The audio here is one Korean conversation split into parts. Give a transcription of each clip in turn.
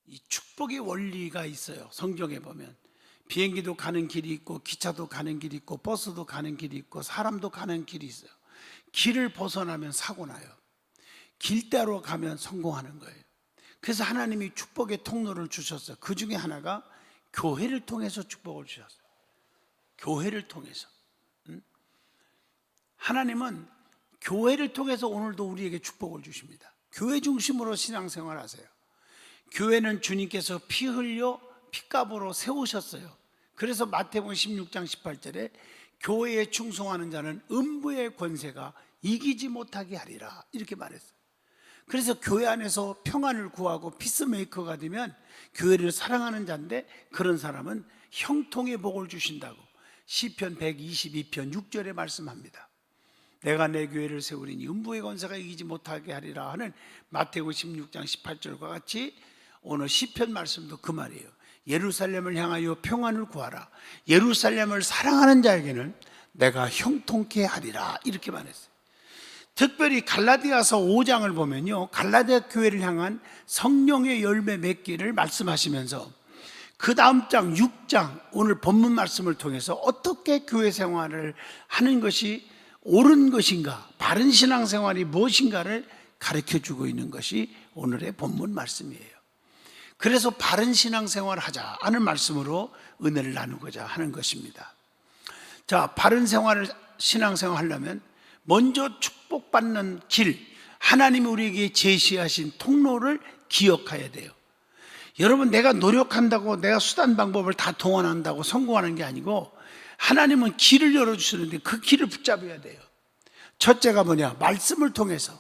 이 축복의 원리가 있어요. 성경에 보면 비행기도 가는 길이 있고 기차도 가는 길이 있고 버스도 가는 길이 있고 사람도 가는 길이 있어요. 길을 벗어나면 사고 나요. 길대로 가면 성공하는 거예요. 그래서 하나님이 축복의 통로를 주셨어요. 그 중에 하나가 교회를 통해서 축복을 주셨어요. 교회를 통해서. 하나님은 교회를 통해서 오늘도 우리에게 축복을 주십니다. 교회 중심으로 신앙생활 하세요. 교회는 주님께서 피 흘려 피값으로 세우셨어요. 그래서 마태복음 16장 18절에 교회에 충성하는 자는 음부의 권세가 이기지 못하게 하리라 이렇게 말했어요. 그래서 교회 안에서 평안을 구하고 피스메이커가 되면 교회를 사랑하는 자인데, 그런 사람은 형통의 복을 주신다고 시편 122편 6절에 말씀합니다. 내가 내 교회를 세우리니 음부의 권세가 이기지 못하게 하리라 하는 마태복음 16장 18절과 같이 오늘 시편 말씀도 그 말이에요. 예루살렘을 향하여 평안을 구하라. 예루살렘을 사랑하는 자에게는 내가 형통케 하리라 이렇게 말했어요. 특별히 갈라디아서 5장을 보면요, 갈라디아 교회를 향한 성령의 열매 맺기를 말씀하시면서 그 다음 장 6장 오늘 본문 말씀을 통해서 어떻게 교회 생활을 하는 것이 옳은 것인가, 바른 신앙생활이 무엇인가를 가르쳐주고 있는 것이 오늘의 본문 말씀이에요. 그래서 바른 신앙생활을 하자 하는 말씀으로 은혜를 나누고자 하는 것입니다. 자, 바른 신앙생활을 하려면 먼저 축복받는 길, 하나님이 우리에게 제시하신 통로를 기억해야 돼요. 여러분, 내가 노력한다고 내가 수단 방법을 다 동원한다고 성공하는 게 아니고 하나님은 길을 열어주시는데 그 길을 붙잡아야 돼요. 첫째가 뭐냐? 말씀을 통해서.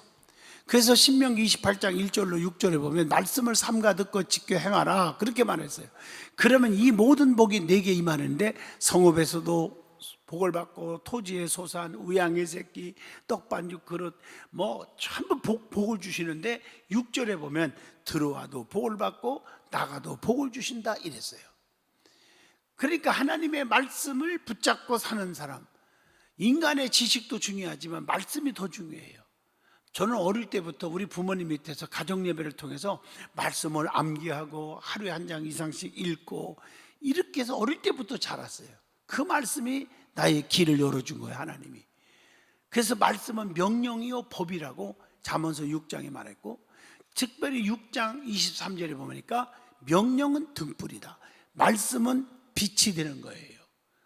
그래서 신명기 28장 1절로 6절에 보면 말씀을 삼가 듣고 지켜 행하라 그렇게 말했어요. 그러면 이 모든 복이 내게 임하는데 성읍에서도 복을 받고 토지에 소산, 우양의 새끼, 떡반죽 그릇 전부 복을 주시는데 6절에 보면 들어와도 복을 받고 나가도 복을 주신다 이랬어요. 그러니까 하나님의 말씀을 붙잡고 사는 사람, 인간의 지식도 중요하지만 말씀이 더 중요해요. 저는 어릴 때부터 우리 부모님 밑에서 가정 예배를 통해서 말씀을 암기하고 하루에 한 장 이상씩 읽고 이렇게 해서 어릴 때부터 자랐어요. 그 말씀이 나의 길을 열어준 거예요, 하나님이. 그래서 말씀은 명령이요 법이라고 잠언서 6장에 말했고, 특별히 6장 23절에 보니까 명령은 등불이다, 말씀은 빛이 되는 거예요.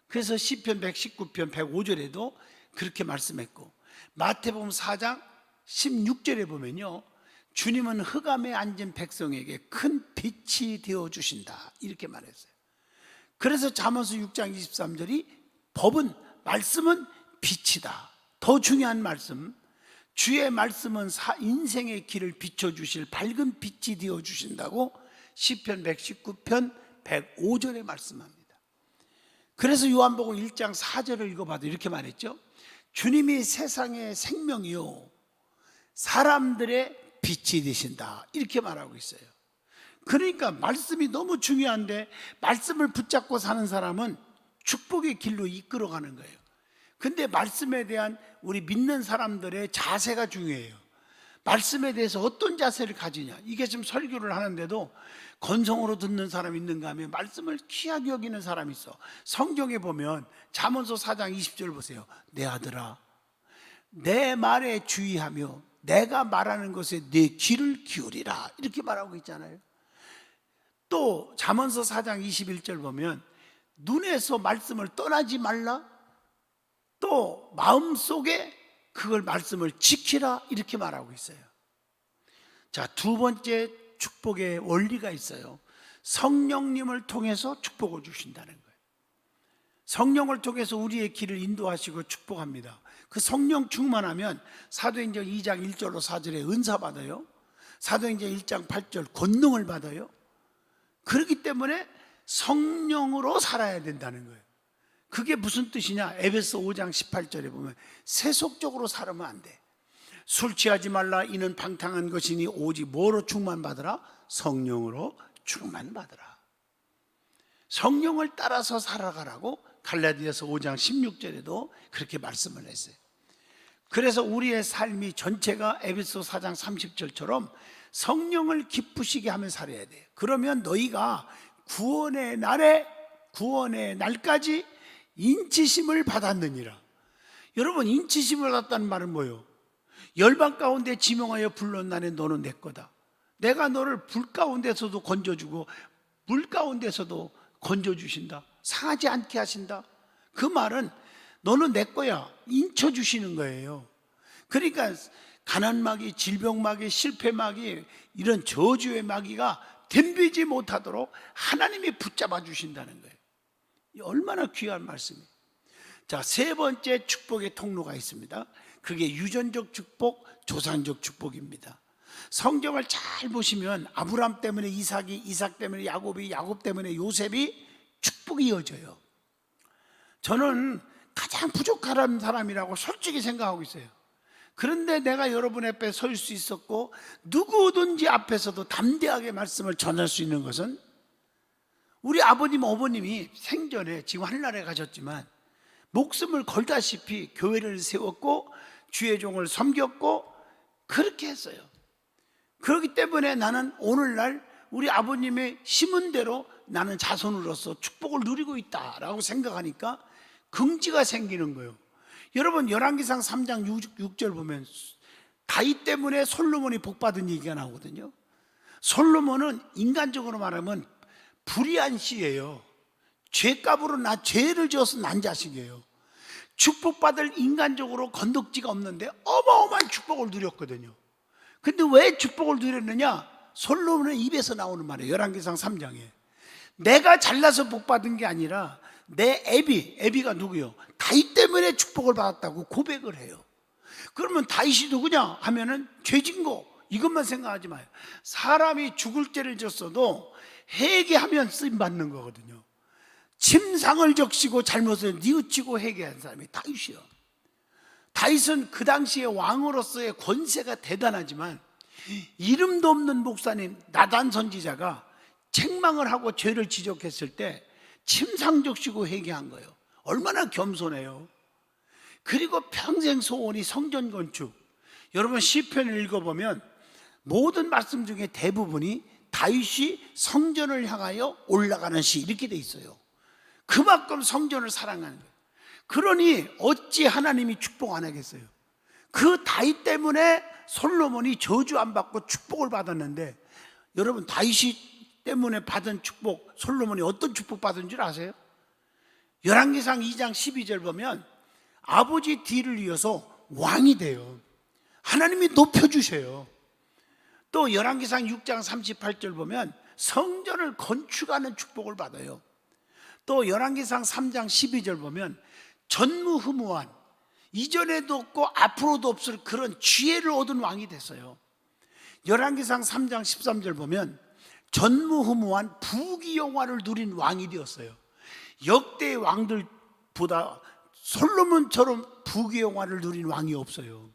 그래서 시편 119편 105절에도 그렇게 말씀했고, 마태복음 4장 16절에 보면요, 주님은 흑암에 앉은 백성에게 큰 빛이 되어주신다 이렇게 말했어요. 그래서 잠언서 6장 23절이 법은, 말씀은 빛이다. 더 중요한 말씀, 주의 말씀은 인생의 길을 비춰주실 밝은 빛이 되어주신다고 시편 119편 105절에 말씀합니다. 그래서 요한복음 1장 4절을 읽어봐도 이렇게 말했죠. 주님이 세상의 생명이요 사람들의 빛이 되신다 이렇게 말하고 있어요. 그러니까 말씀이 너무 중요한데 말씀을 붙잡고 사는 사람은 축복의 길로 이끌어가는 거예요. 근데 말씀에 대한 우리 믿는 사람들의 자세가 중요해요. 말씀에 대해서 어떤 자세를 가지냐. 이게 지금 설교를 하는데도 건성으로 듣는 사람이 있는가 하면 말씀을 귀하게 여기는 사람이 있어. 성경에 보면 잠언서 4장 20절 보세요. 내 아들아, 내 말에 주의하며 내가 말하는 것에 내 귀를 기울이라 이렇게 말하고 있잖아요. 또 잠언서 4장 21절 보면 눈에서 말씀을 떠나지 말라, 또 마음속에 그걸 말씀을 지키라 이렇게 말하고 있어요. 자, 두 번째 축복의 원리가 있어요. 성령님을 통해서 축복을 주신다는 거예요. 성령을 통해서 우리의 길을 인도하시고 축복합니다. 그 성령 충만하면 사도행전 2장 1절로 4절에 은사 받아요. 사도행전 1장 8절 권능을 받아요. 그렇기 때문에 성령으로 살아야 된다는 거예요. 그게 무슨 뜻이냐? 에베소 5장 18절에 보면 세속적으로 살면 안 돼. 술 취하지 말라, 이는 방탕한 것이니 오직 뭐로 충만받으라? 성령으로 충만받으라. 성령을 따라서 살아가라고 갈라디아서 5장 16절에도 그렇게 말씀을 했어요. 그래서 우리의 삶이 전체가 에베소 4장 30절처럼 성령을 기쁘시게 하며 살아야 돼요. 그러면 너희가 구원의 날까지 인치심을 받았느니라. 여러분, 인치심을 받았다는 말은 뭐예요? 열방 가운데 지명하여 불렀 나네 너는 내 거다. 내가 너를 불 가운데서도 건져주고 물 가운데서도 건져주신다. 상하지 않게 하신다. 그 말은 너는 내 거야, 인쳐주시는 거예요. 그러니까 가난마귀, 질병마귀, 실패마귀, 이런 저주의 마귀가 덤비지 못하도록 하나님이 붙잡아 주신다는 거예요. 얼마나 귀한 말씀이에요. 자, 세 번째 축복의 통로가 있습니다. 그게 유전적 축복, 조상적 축복입니다. 성경을 잘 보시면 아브람 때문에 이삭이, 이삭 때문에 야곱이, 야곱 때문에 요셉이 축복이 이어져요. 저는 가장 부족한 사람이라고 솔직히 생각하고 있어요. 그런데 내가 여러분 앞에 설 수 있었고 누구든지 앞에서도 담대하게 말씀을 전할 수 있는 것은 우리 아버님, 어머님이 생전에 지금 하늘나라에 가셨지만 목숨을 걸다시피 교회를 세웠고 주의 종을 섬겼고 그렇게 했어요. 그렇기 때문에 나는 오늘날 우리 아버님의 심은 대로 나는 자손으로서 축복을 누리고 있다라고 생각하니까 긍지가 생기는 거예요. 여러분, 열왕기상 3장 6절 보면 다윗 때문에 솔로몬이 복받은 얘기가 나오거든요. 솔로몬은 인간적으로 말하면 불의한 씨예요. 죄값으로 죄를 지어서 난 자식이에요. 축복받을 인간적으로 건덕지가 없는데 어마어마한 축복을 누렸거든요. 근데 왜 축복을 누렸느냐? 솔로몬의 입에서 나오는 말이에요. 열왕기상 3장에 내가 잘나서 복받은 게 아니라 내 애비가 누구요? 다윗 때문에 축복을 받았다고 고백을 해요. 그러면 다윗이 누구냐 하면은 죄진 거 이것만 생각하지 마요. 사람이 죽을 죄를 졌어도 회개하면 쓰임 받는 거거든요. 침상을 적시고 잘못을 뉘우치고 회개한 사람이 다윗이요. 다윗은 그 당시에 왕으로서의 권세가 대단하지만 이름도 없는 목사님 나단 선지자가 책망을 하고 죄를 지적했을 때 침상 적시고 회개한 거예요. 얼마나 겸손해요. 그리고 평생 소원이 성전 건축. 여러분 시편을 읽어보면 모든 말씀 중에 대부분이 다윗이 성전을 향하여 올라가는 시 이렇게 돼 있어요. 그만큼 성전을 사랑하는 거예요. 그러니 어찌 하나님이 축복 안 하겠어요? 그 다윗 때문에 솔로몬이 저주 안 받고 축복을 받았는데 여러분 다윗이 때문에 받은 축복, 솔로몬이 어떤 축복 받은 줄 아세요? 열왕기상 2장 12절 보면 아버지 뒤를 이어서 왕이 돼요. 하나님이 높여주셔요. 또 열왕기상 6장 38절 보면 성전을 건축하는 축복을 받아요. 또 열왕기상 3장 12절 보면 전무후무한 이전에도 없고 앞으로도 없을 그런 지혜를 얻은 왕이 됐어요. 열왕기상 3장 13절 보면 전무후무한 부귀영화를 누린 왕이 되었어요. 역대 왕들보다 솔로몬처럼 부귀영화를 누린 왕이 없어요.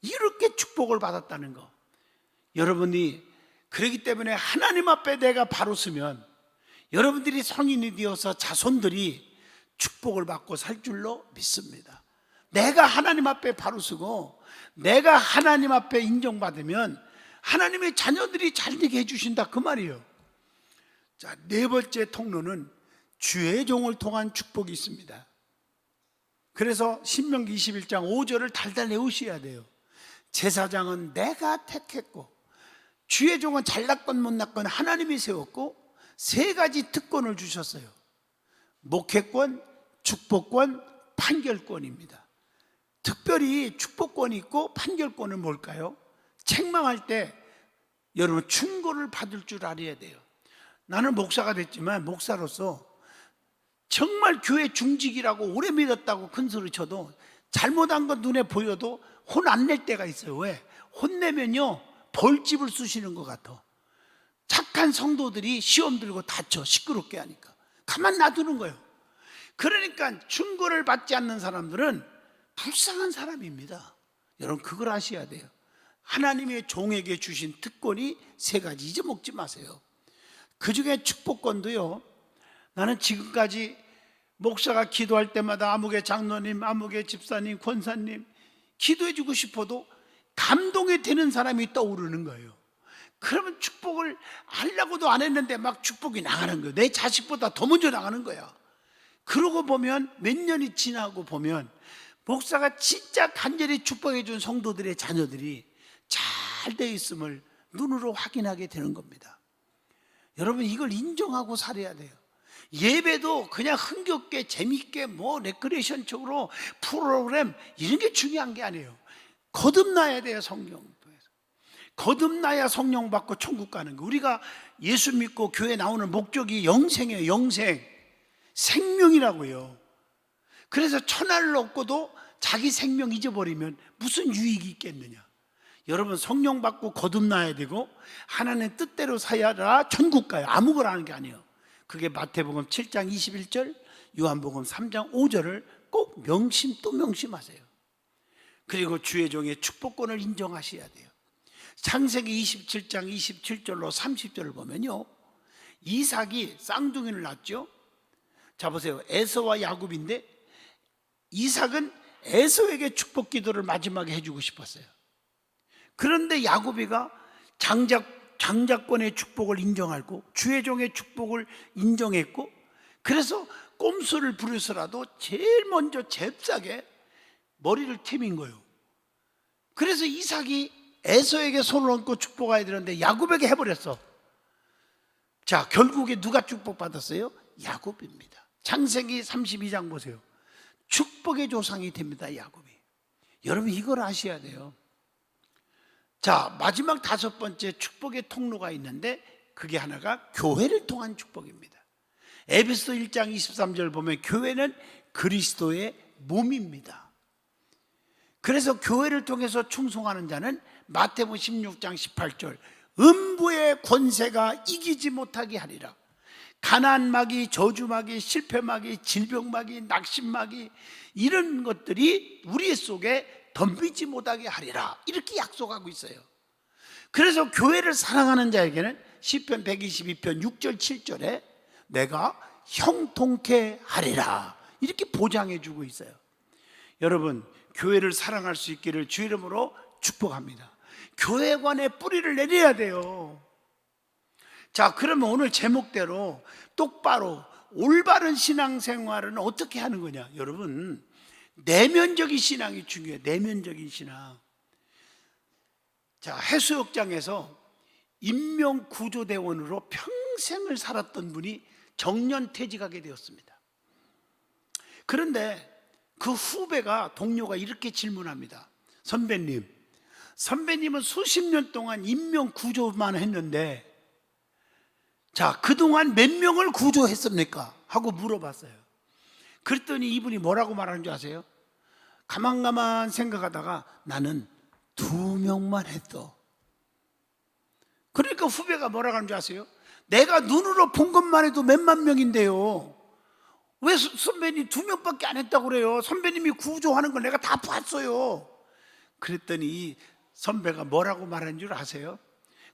이렇게 축복을 받았다는 거. 여러분이 그렇기 때문에 하나님 앞에 내가 바로 서면 여러분들이 성인이 되어서 자손들이 축복을 받고 살 줄로 믿습니다. 내가 하나님 앞에 바로 서고 내가 하나님 앞에 인정받으면 하나님의 자녀들이 잘되게 해주신다 그 말이에요. 자, 네 번째 통로는 주의 종을 통한 축복이 있습니다. 그래서 신명기 21장 5절을 달달 외우셔야 돼요. 제사장은 내가 택했고 주의 종은 잘났건 못났건 하나님이 세웠고 세 가지 특권을 주셨어요. 목회권, 축복권, 판결권입니다. 특별히 축복권이 있고 판결권은 뭘까요? 책망할 때 여러분 충고를 받을 줄 알아야 돼요. 나는 목사가 됐지만 목사로서 정말 교회 중직이라고 오래 믿었다고 큰 소리 쳐도 잘못한 건 눈에 보여도 혼 안 낼 때가 있어요. 왜? 혼내면요 벌집을 쑤시는 것 같아. 착한 성도들이 시험 들고 다쳐 시끄럽게 하니까 가만 놔두는 거예요. 그러니까 충고를 받지 않는 사람들은 불쌍한 사람입니다. 여러분 그걸 아셔야 돼요. 하나님의 종에게 주신 특권이 세 가지 잊어먹지 마세요. 그 중에 축복권도요, 나는 지금까지 목사가 기도할 때마다 아무개 장로님, 아무개 집사님, 권사님 기도해 주고 싶어도 감동이 되는 사람이 떠오르는 거예요. 그러면 축복을 하려고도 안 했는데 막 축복이 나가는 거예요. 내 자식보다 더 먼저 나가는 거야. 그러고 보면 몇 년이 지나고 보면 목사가 진짜 간절히 축복해 준 성도들의 자녀들이 잘 돼 있음을 눈으로 확인하게 되는 겁니다. 여러분, 이걸 인정하고 살아야 돼요. 예배도 그냥 흥겹게 재밌게 레크레이션적으로 프로그램 이런 게 중요한 게 아니에요. 거듭나야 돼요. 성령 거듭나야 성령 받고 천국 가는 거. 우리가 예수 믿고 교회 나오는 목적이 영생이에요. 영생, 생명이라고요. 그래서 천하를 얻고도 자기 생명 잊어버리면 무슨 유익이 있겠느냐. 여러분, 성령 받고 거듭나야 되고 하나님의 뜻대로 살아야 천국 가요. 아무거나 하는 게 아니에요. 그게 마태복음 7장 21절, 요한복음 3장 5절을 꼭 또 명심하세요. 그리고 주의 종의 축복권을 인정하셔야 돼요. 창세기 27장 27절로 30절을 보면요, 이삭이 쌍둥이를 낳았죠. 자 보세요. 에서와 야곱인데 이삭은 에서에게 축복 기도를 마지막에 해주고 싶었어요. 그런데 야곱이가 장자권의 축복을 인정하고 주의 종의 축복을 인정했고, 그래서 꼼수를 부려서라도 제일 먼저 잽싸게 머리를 태민 거예요. 그래서 이삭이 에서에게 손을 얹고 축복해야 되는데 야곱에게 해버렸어. 자, 결국에 누가 축복받았어요? 야곱입니다. 창세기 32장 보세요. 축복의 조상이 됩니다, 야곱이. 여러분, 이걸 아셔야 돼요. 자, 마지막 5번째 축복의 통로가 있는데 그게 하나가 교회를 통한 축복입니다. 에베소 1장 23절 보면 교회는 그리스도의 몸입니다. 그래서 교회를 통해서 충성하는 자는 마태복음 16장 18절 음부의 권세가 이기지 못하게 하리라. 가난마귀, 저주마귀, 실패마귀, 질병마귀, 낙심마귀 이런 것들이 우리 속에 덤비지 못하게 하리라, 이렇게 약속하고 있어요. 그래서 교회를 사랑하는 자에게는 시편 122편 6절 7절에 내가 형통케 하리라, 이렇게 보장해 주고 있어요. 여러분, 교회를 사랑할 수 있기를 주 이름으로 축복합니다. 교회관에 뿌리를 내려야 돼요. 자, 그러면 오늘 제목대로 똑바로 올바른 신앙생활은 어떻게 하는 거냐. 여러분, 내면적인 신앙이 중요해요. 내면적인 신앙. 자, 해수욕장에서 인명구조대원으로 평생을 살았던 분이 정년퇴직하게 되었습니다. 그런데 그 후배가, 동료가 이렇게 질문합니다. 선배님은 수십 년 동안 인명구조만 했는데 자, 그동안 몇 명을 구조했습니까? 하고 물어봤어요. 그랬더니 이분이 뭐라고 말하는 줄 아세요? 가만 생각하다가 나는 2명만 했어. 그러니까 후배가 뭐라고 하는 줄 아세요? 내가 눈으로 본 것만 해도 몇만 명인데요, 왜 선배님 2명밖에 안 했다고 그래요? 선배님이 구조하는 걸 내가 다 봤어요. 그랬더니 이 선배가 뭐라고 말하는 줄 아세요?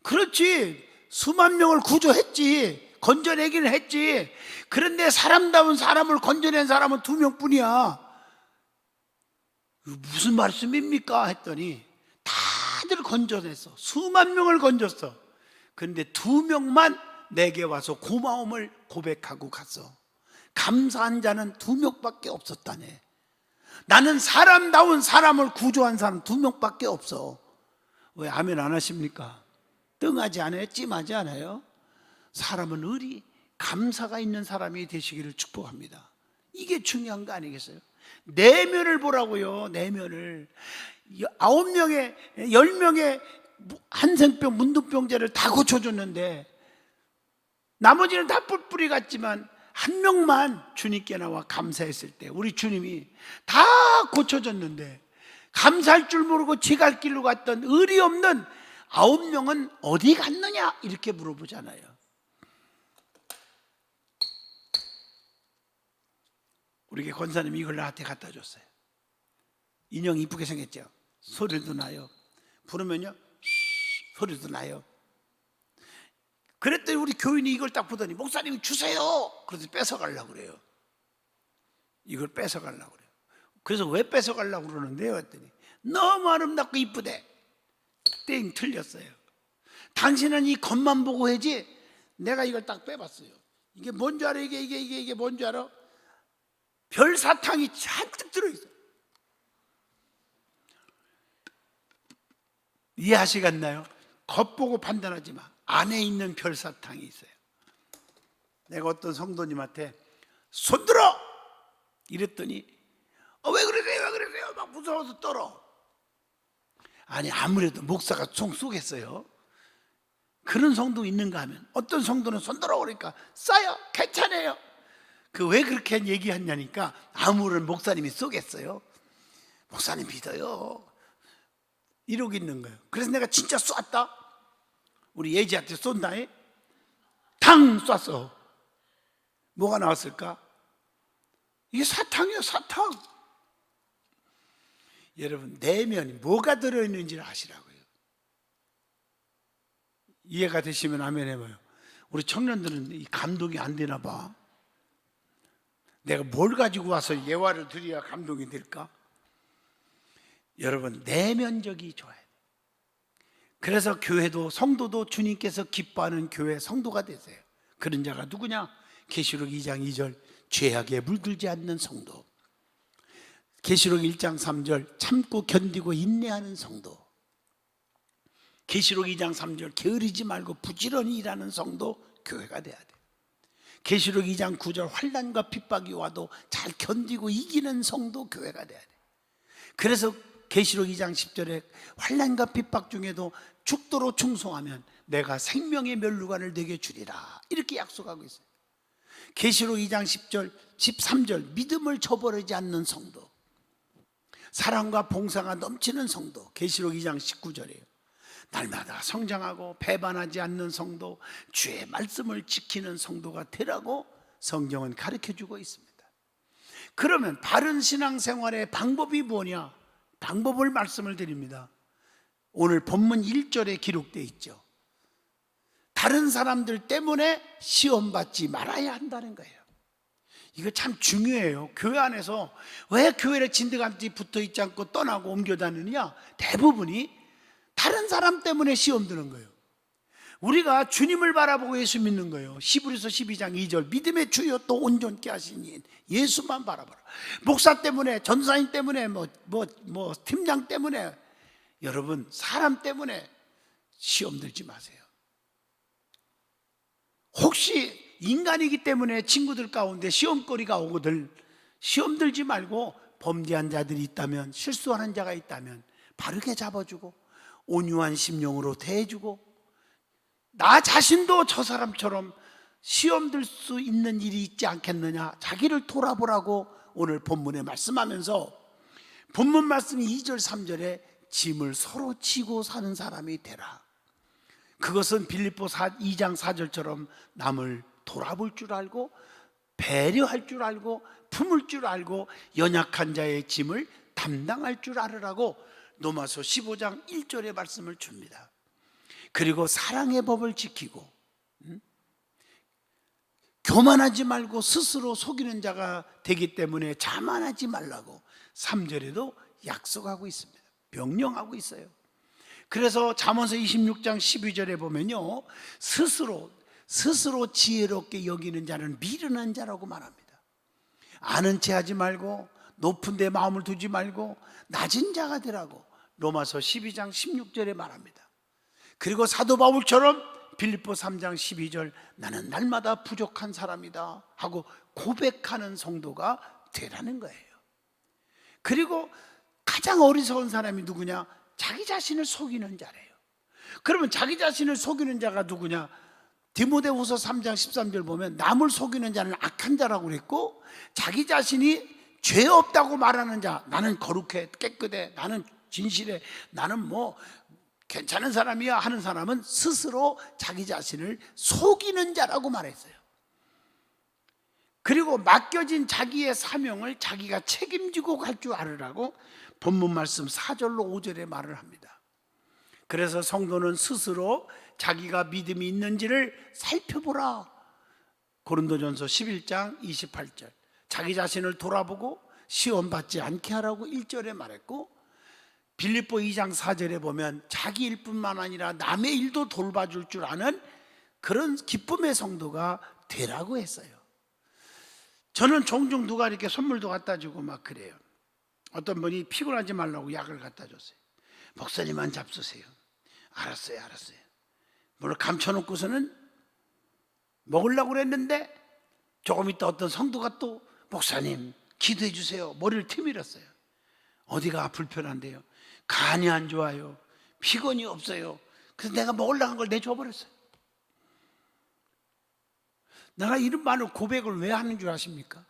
그렇지, 수만 명을 구조했지, 건져내기는 했지. 그런데 사람다운 사람을 건져낸 사람은 2명뿐이야. 무슨 말씀입니까? 했더니 다들 건져냈어. 수만 명을 건졌어. 그런데 2명만 내게 와서 고마움을 고백하고 갔어. 감사한 자는 2명밖에 없었다네. 나는 사람다운 사람을 구조한 사람 2명밖에 없어. 왜 아멘 안 하십니까? 뜬하지 않아요? 찜하지 않아요? 사람은 의리, 감사가 있는 사람이 되시기를 축복합니다. 이게 중요한 거 아니겠어요? 내면을 보라고요. 내면을. 9명의 10명의 한센병, 문둥병자를 다 고쳐줬는데 나머지는 다 뿔뿔이 같지만 한 명만 주님께 나와 감사했을 때 우리 주님이 다 고쳐줬는데, 감사할 줄 모르고 지 갈 길로 갔던 의리 없는 9명은 어디 갔느냐, 이렇게 물어보잖아요. 우리 권사님이 이걸 나한테 갖다 줬어요. 인형 이쁘게 생겼죠? 소리도 나요. 부르면요 소리도 나요. 그랬더니 우리 교인이 이걸 딱 보더니 목사님 주세요. 그래서 뺏어가려고 그래요. 이걸 뺏어가려고 그래요. 그래서 왜 뺏어가려고 그러는데요? 했더니 너무 아름답고 이쁘대. 땡, 틀렸어요. 당신은 이 겉만 보고 해지. 내가 이걸 딱 빼봤어요. 이게 뭔 줄 알아? 이게 뭔 줄 알아? 별 사탕이 잔뜩 들어있어요. 이해하시겠나요? 겉보고 판단하지 마. 안에 있는 별 사탕이 있어요. 내가 어떤 성도님한테 손들어! 이랬더니 왜 그러세요? 막 무서워서 떨어. 아니, 아무래도 목사가 총 쏘겠어요. 그런 성도 있는가 하면, 어떤 성도는 손들어 그러니까 싸요, 괜찮아요. 왜 그렇게 얘기하냐니까, 아무런 목사님이 쏘겠어요. 목사님 믿어요. 이러고 있는 거예요. 그래서 내가 진짜 쐈다. 우리 예지한테 쏜다에 탕 쐈어. 뭐가 나왔을까? 이게 사탕이에요, 사탕. 여러분, 내면이 뭐가 들어있는지를 아시라고요. 이해가 되시면 아멘 해봐요. 우리 청년들은 이 감동이 안 되나 봐. 내가 뭘 가지고 와서 예화를 드려야 감동이 될까? 여러분, 내면적이 좋아야 돼. 그래서 교회도, 성도도 주님께서 기뻐하는 교회 성도가 되세요. 그런 자가 누구냐? 계시록 2장 2절 죄악에 물들지 않는 성도, 계시록 1장 3절 참고 견디고 인내하는 성도, 계시록 2장 3절 게으르지 말고 부지런히 일하는 성도, 교회가 돼야 돼. 계시록 2장 9절 환난과 핍박이 와도 잘 견디고 이기는 성도, 교회가 돼야 돼. 그래서 계시록 2장 10절에 환난과 핍박 중에도 죽도록 충성하면 내가 생명의 면류관을 내게 주리라, 이렇게 약속하고 있어요. 계시록 2장 10절 13절 믿음을 저버리지 않는 성도, 사랑과 봉사가 넘치는 성도, 계시록 2장 19절이에요. 날마다 성장하고 배반하지 않는 성도, 주의 말씀을 지키는 성도가 되라고 성경은 가르쳐주고 있습니다. 그러면 바른 신앙생활의 방법이 뭐냐? 방법을 말씀을 드립니다. 오늘 본문 1절에 기록되어 있죠. 다른 사람들 때문에 시험받지 말아야 한다는 거예요. 이거 참 중요해요. 교회 안에서 왜 교회를 진드같이 붙어있지 않고 떠나고 옮겨 다니느냐? 대부분이 다른 사람 때문에 시험 드는 거예요. 우리가 주님을 바라보고 예수 믿는 거예요. 히브리서 12장 2절 믿음의 주여 또 온전케 하시니 예수만 바라봐라. 목사 때문에, 전사님 때문에, 팀장 때문에, 여러분 사람 때문에 시험 들지 마세요. 혹시 인간이기 때문에 친구들 가운데 시험거리가 오거든 시험 들지 말고, 범죄한 자들이 있다면, 실수하는 자가 있다면 바르게 잡아주고 온유한 심령으로 대해주고, 나 자신도 저 사람처럼 시험 들 수 있는 일이 있지 않겠느냐, 자기를 돌아보라고 오늘 본문에 말씀하면서, 본문 말씀 2절 3절에 짐을 서로 지고 사는 사람이 되라. 그것은 빌립보 2장 4절처럼 남을 돌아볼 줄 알고 배려할 줄 알고 품을 줄 알고 연약한 자의 짐을 담당할 줄 알으라고 로마서 15장 1절의 말씀을 줍니다. 그리고 사랑의 법을 지키고 교만하지 말고 스스로 속이는 자가 되기 때문에 자만하지 말라고 3절에도 약속하고 있습니다. 명령하고 있어요. 그래서 잠언서 26장 12절에 보면요, 스스로 지혜롭게 여기는 자는 미련한 자라고 말합니다. 아는 체 하지 말고 높은 데 마음을 두지 말고 낮은 자가 되라고 로마서 12장 16절에 말합니다. 그리고 사도 바울처럼 빌립보 3장 12절 나는 날마다 부족한 사람이다 하고 고백하는 성도가 되라는 거예요. 그리고 가장 어리석은 사람이 누구냐? 자기 자신을 속이는 자래요. 그러면 자기 자신을 속이는 자가 누구냐? 디모데후서 3장 13절 보면 남을 속이는 자는 악한 자라고 그랬고, 자기 자신이 죄 없다고 말하는 자, 나는 거룩해, 깨끗해, 나는 진실해, 나는 괜찮은 사람이야 하는 사람은 스스로 자기 자신을 속이는 자라고 말했어요. 그리고 맡겨진 자기의 사명을 자기가 책임지고 갈 줄 알으라고 본문 말씀 4절로 5절에 말을 합니다. 그래서 성도는 스스로 자기가 믿음이 있는지를 살펴보라. 고린도전서 11장 28절 자기 자신을 돌아보고 시험받지 않게 하라고 1절에 말했고, 빌립보 2장 4절에 보면 자기 일뿐만 아니라 남의 일도 돌봐줄 줄 아는 그런 기쁨의 성도가 되라고 했어요. 저는 종종 누가 이렇게 선물도 갖다 주고 막 그래요. 어떤 분이 피곤하지 말라고 약을 갖다 줬어요. 목사님만 잡수세요. 알았어요. 물론 감춰놓고서는 먹으려고 그랬는데 조금 있다 어떤 성도가 또 목사님 기도해 주세요. 머리를 트밀었어요. 어디가 불편한데요? 간이 안 좋아요. 피곤이 없어요. 그래서 내가 먹으려고 한 걸 내줘버렸어요. 내가 이런 많은 고백을 왜 하는 줄 아십니까?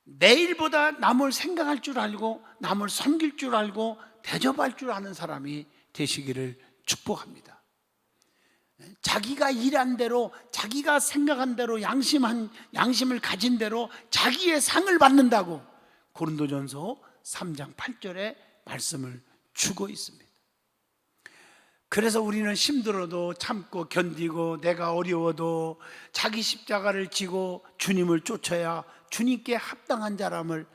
내일보다 남을 생각할 줄 알고 남을 섬길 줄 알고 대접할 줄 아는 사람이 되시기를 축복합니다. 자기가 일한 대로 자기가 생각한 대로 양심을 가진 대로 자기의 상을 받는다고 고린도전서 3장 8절에 말씀을 주고 있습니다. 그래서 우리는 힘들어도 참고 견디고 내가 어려워도 자기 십자가를 지고 주님을 쫓아야 주님께 합당한 자람을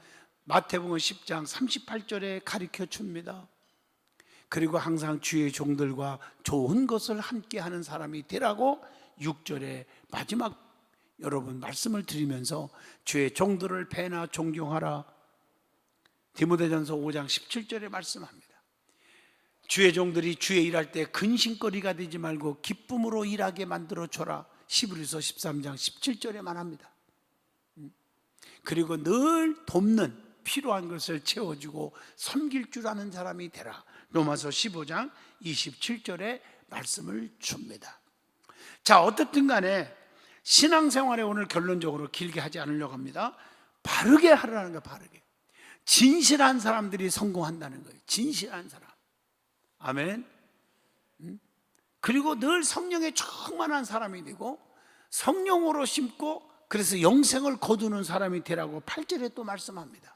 마태복음 10장 38절에 가르쳐 줍니다. 그리고 항상 주의 종들과 좋은 것을 함께 하는 사람이 되라고 6절에 마지막 여러분 말씀을 드리면서 주의 종들을 배나 존경하라. 디모데전서 5장 17절에 말씀합니다. 주의 종들이 주의 일할 때 근심거리가 되지 말고 기쁨으로 일하게 만들어 줘라. 히브리서 13장 17절에 말합니다. 그리고 늘 돕는 필요한 것을 채워주고 섬길 줄 아는 사람이 되라. 로마서 15장 27절에 말씀을 줍니다. 자, 어떻든 간에 신앙생활에 오늘 결론적으로 길게 하지 않으려고 합니다. 바르게 하라는 거예요. 바르게. 진실한 사람들이 성공한다는 거예요. 진실한 사람. 아멘. 그리고 늘 성령에 충만한 사람이 되고 성령으로 심고 그래서 영생을 거두는 사람이 되라고 8절에 또 말씀합니다.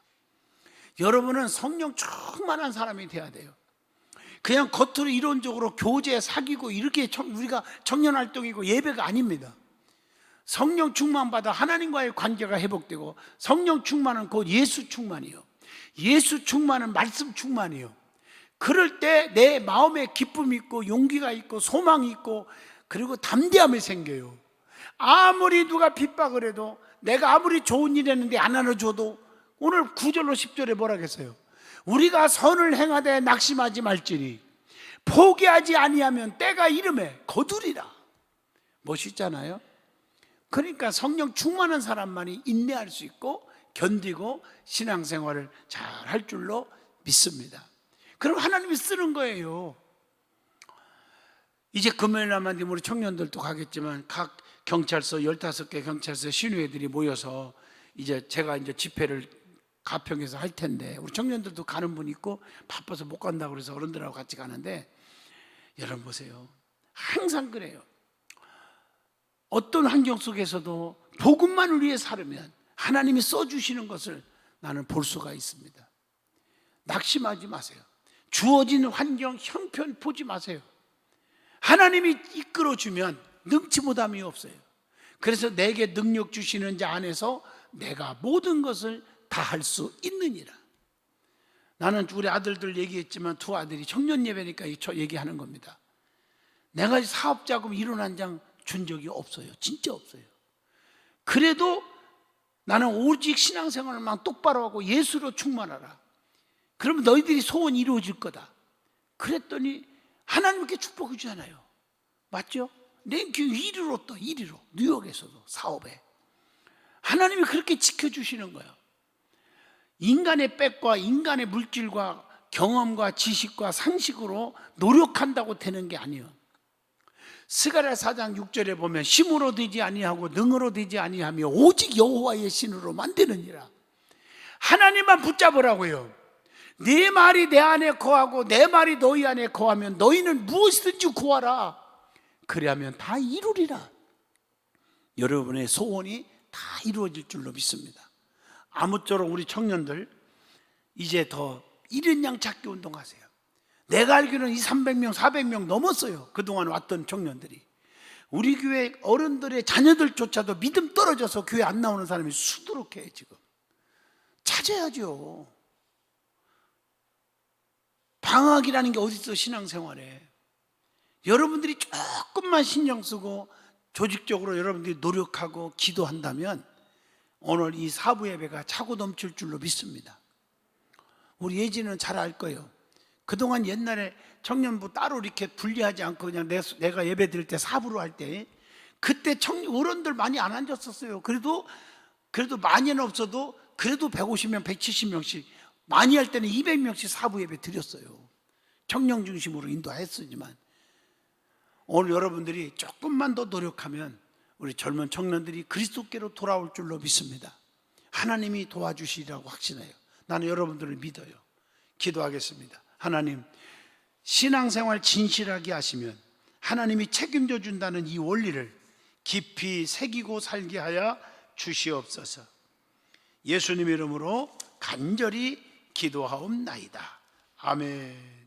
여러분은 성령 충만한 사람이 돼야 돼요. 그냥 겉으로 이론적으로 교제 사귀고 이렇게 우리가 청년활동이고 예배가 아닙니다. 성령 충만받아 하나님과의 관계가 회복되고 성령 충만은 곧 예수 충만이요. 예수 충만은 말씀 충만이요. 그럴 때 내 마음에 기쁨이 있고 용기가 있고 소망이 있고 그리고 담대함이 생겨요. 아무리 누가 핍박을 해도 내가 아무리 좋은 일 했는데 안 안아줘도 오늘 9절로 10절에 뭐라 했어요? 우리가 선을 행하되 낙심하지 말지니 포기하지 아니하면 때가 이름에 거두리라. 멋있잖아요. 그러니까 성령 충만한 사람만이 인내할 수 있고 견디고 신앙생활을 잘 할 줄로 믿습니다. 그럼 하나님이 쓰는 거예요. 이제 금요일날만 되면 우리 청년들도 가겠지만 각 경찰서 15개 경찰서 신우회들이 모여서 이제 제가 이제 집회를 가평에서 할 텐데 우리 청년들도 가는 분 있고 바빠서 못 간다고 그래서 어른들하고 같이 가는데 여러분 보세요. 항상 그래요. 어떤 환경 속에서도 복음만을 위해 살으면 하나님이 써주시는 것을 나는 볼 수가 있습니다. 낙심하지 마세요. 주어진 환경, 형편 보지 마세요. 하나님이 이끌어주면 능치 못함이 없어요. 그래서 내게 능력 주시는 자 안에서 내가 모든 것을 다 할 수 있느니라. 나는 우리 아들들 얘기했지만 두 아들이 청년 예배니까 얘기하는 겁니다. 내가 사업자금 1원 한 장 준 적이 없어요. 진짜 없어요. 그래도 나는 오직 신앙생활만 똑바로 하고 예수로 충만하라. 그러면 너희들이 소원이 이루어질 거다. 그랬더니 하나님께 축복해 주잖아요. 맞죠? 랭킹 1위로 또 1위로 뉴욕에서도 사업에 하나님이 그렇게 지켜주시는 거예요. 인간의 빽과 인간의 물질과 경험과 지식과 상식으로 노력한다고 되는 게 아니에요. 스가랴 4장 6절에 보면 힘으로 되지 아니하고 능으로 되지 아니하며 오직 여호와의 신으로만 되느니라. 하나님만 붙잡으라고요. 네 말이 내 안에 거하고 내 말이 너희 안에 거하면 너희는 무엇이든지 구하라. 그래야면 다 이루리라. 여러분의 소원이 다 이루어질 줄로 믿습니다. 아무쪼록 우리 청년들 이제 더 이른 양 찾기 운동하세요. 내가 알기로는 300명 400명 넘었어요. 그동안 왔던 청년들이. 우리 교회 어른들의 자녀들조차도 믿음 떨어져서 교회 안 나오는 사람이 수두룩해. 지금 찾아야죠. 방학이라는 게 어디 있어 신앙생활에. 여러분들이 조금만 신경 쓰고 조직적으로 여러분들이 노력하고 기도한다면 오늘 이 사부 예배가 차고 넘칠 줄로 믿습니다. 우리 예지는 잘 알 거예요. 그동안 옛날에 청년부 따로 이렇게 분리하지 않고 그냥 내가 예배 드릴 때 사부로 할 때 그때 어른들 많이 안 앉았었어요. 그래도 많이는 없어도 그래도 150명, 170명씩, 많이 할 때는 200명씩 사부 예배 드렸어요. 청년 중심으로 인도했으지만 오늘 여러분들이 조금만 더 노력하면 우리 젊은 청년들이 그리스도께로 돌아올 줄로 믿습니다. 하나님이 도와주시리라고 확신해요. 나는 여러분들을 믿어요. 기도하겠습니다. 하나님, 신앙생활 진실하게 하시면 하나님이 책임져 준다는 이 원리를 깊이 새기고 살게 하여 주시옵소서. 예수님 이름으로 간절히 기도하옵나이다. 아멘.